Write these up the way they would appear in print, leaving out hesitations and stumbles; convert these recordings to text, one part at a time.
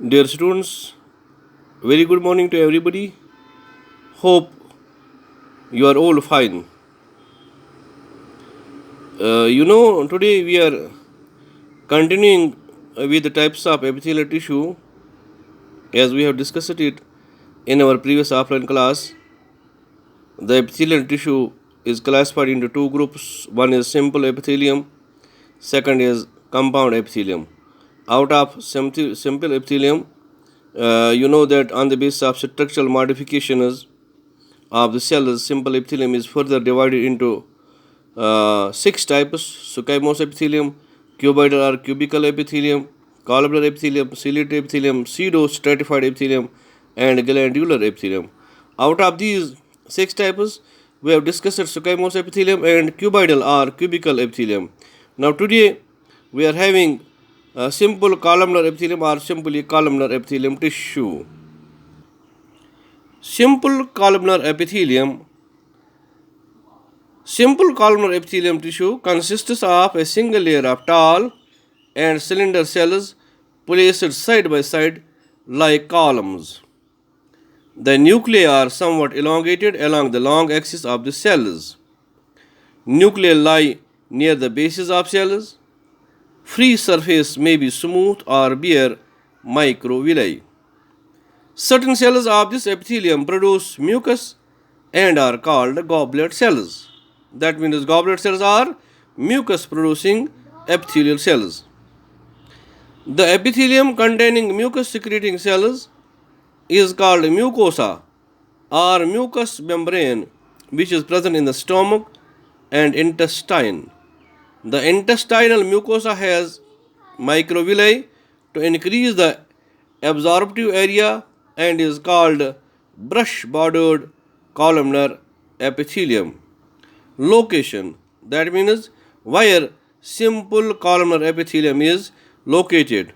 Dear students, very good morning to everybody. Hope you are all fine. Today we are continuing with the types of epithelial tissue as we have discussed it in our previous offline class. The epithelial tissue is classified into two groups. One is simple epithelium, second is compound epithelium. Out of simple epithelium, you know that on the basis of structural modifications of the cells, simple epithelium is further divided into six types: squamous epithelium, cuboidal or cubical epithelium, columnar epithelium, ciliate epithelium, pseudo-stratified epithelium, and glandular epithelium. Out of these six types, we have discussed squamous epithelium and cuboidal or cubical epithelium. Now, today we are having simple columnar epithelium or simply columnar epithelium tissue. Simple columnar epithelium Simple columnar epithelium tissue consists of a single layer of tall and cylinder cells placed side by side like columns. The nuclei are somewhat elongated along the long axis of the cells. Nuclei lie near the bases of cells. Free surface may be smooth or bear microvilli. Certain cells of this epithelium produce mucus and are called goblet cells. That means goblet cells are mucus producing epithelial cells. The epithelium containing mucus secreting cells is called mucosa or mucous membrane, which is present in the stomach and intestine. The intestinal mucosa has microvilli to increase the absorptive area and is called brush bordered columnar epithelium. Location, that means where simple columnar epithelium is located.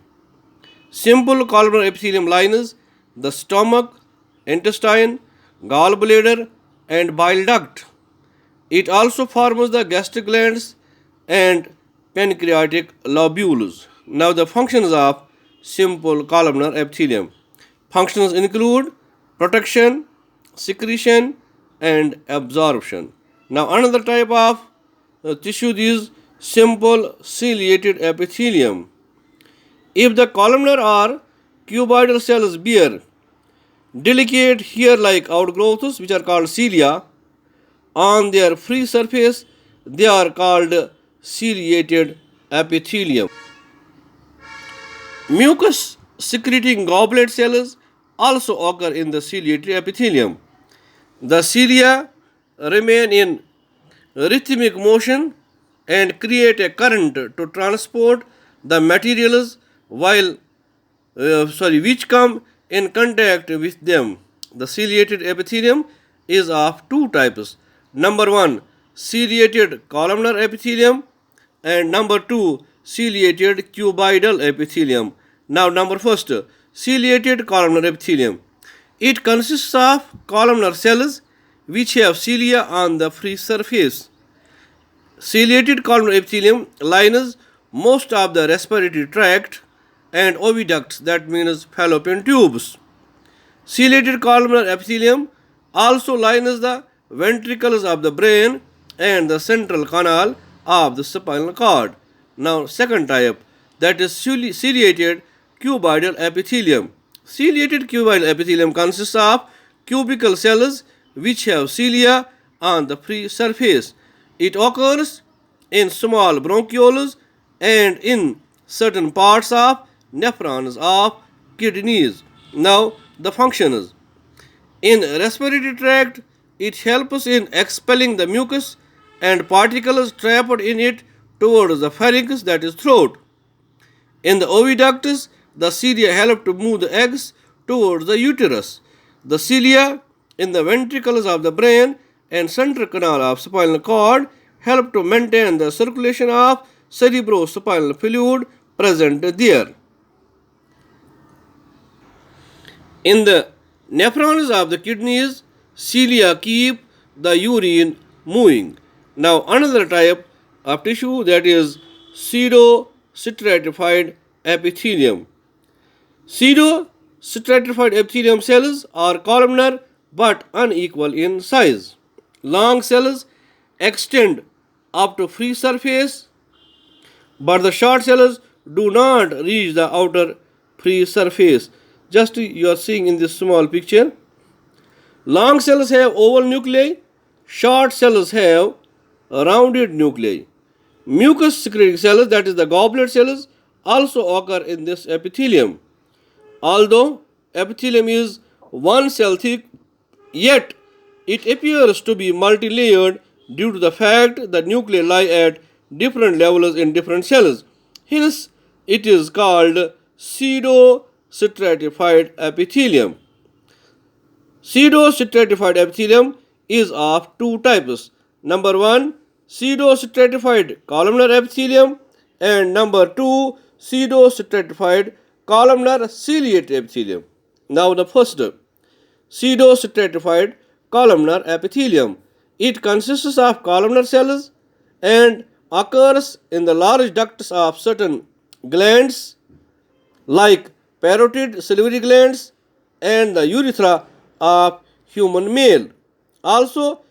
Simple columnar epithelium lines the stomach, intestine, gallbladder, and bile duct. It also forms the gastric glands and pancreatic lobules. Now, the functions of simple columnar epithelium. Functions include protection, secretion, and absorption. Now, another type of tissue is simple ciliated epithelium. If the columnar or cuboidal cells bear delicate hair-like outgrowths, which are called cilia, on their free surface, they are called ciliated epithelium. Mucus secreting goblet cells also occur in the ciliated epithelium. The cilia remain in rhythmic motion and create a current to transport the materials which come in contact with them. The ciliated epithelium is of two types. Number one, ciliated columnar epithelium, and number two, ciliated cuboidal epithelium. Now, number first, ciliated columnar epithelium. It consists of columnar cells which have cilia on the free surface. Ciliated columnar epithelium lines most of the respiratory tract and oviducts, that means fallopian tubes. Ciliated columnar epithelium also lines the ventricles of the brain and the central canal of the spinal cord. Now, second type, that is ciliated cuboidal epithelium. Ciliated cuboidal epithelium consists of cubical cells which have cilia on the free surface. It occurs in small bronchioles and in certain parts of nephrons of kidneys. Now, the functions. In respiratory tract, it helps in expelling the mucus and particles trapped in it towards the pharynx, that is throat. In the oviducts, the cilia help to move the eggs towards the uterus. The cilia in the ventricles of the brain and central canal of spinal cord help to maintain the circulation of cerebrospinal fluid present there. In the nephrons of the kidneys, cilia keep the urine moving. Now, another type of tissue, that is pseudo-stratified epithelium. Pseudo-stratified epithelium cells are columnar but unequal in size. Long cells extend up to free surface, but the short cells do not reach the outer free surface. Just you are seeing in this small picture. Long cells have oval nuclei, short cells have rounded nuclei. Mucus secreting cells, that is the goblet cells, also occur in this epithelium. Although epithelium is one cell thick, yet it appears to be multi-layered due to the fact that nuclei lie at different levels in different cells. Hence, it is called pseudo-stratified epithelium. Pseudo-stratified epithelium is of two types. Number one, pseudo-stratified columnar epithelium, and number two, pseudo-stratified columnar ciliate epithelium. Now the first, pseudo-stratified columnar epithelium. It consists of columnar cells and occurs in the large ducts of certain glands like parotid salivary glands and the urethra of human male. Also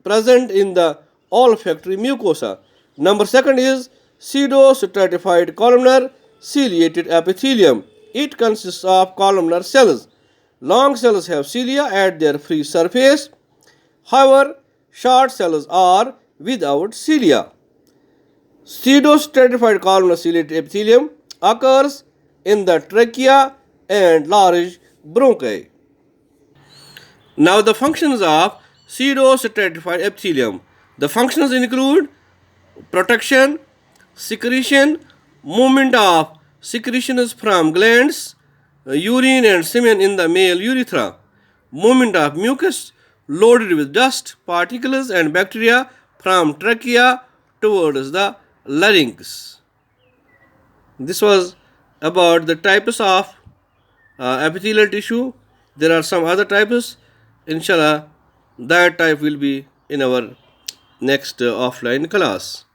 present in the olfactory mucosa. Number second is pseudo-stratified columnar ciliated epithelium. It consists of columnar cells. Long cells have cilia at their free surface. However, short cells are without cilia. Pseudo-stratified columnar ciliated epithelium occurs in the trachea and large bronchi. Now the functions of pseudo-stratified epithelium. The functions include protection, secretion, movement of secretions from glands, urine and semen in the male urethra, movement of mucus loaded with dust, particles and bacteria from trachea towards the larynx. This was about the types of epithelial tissue. There are some other types. Inshallah, that type will be in our next offline class.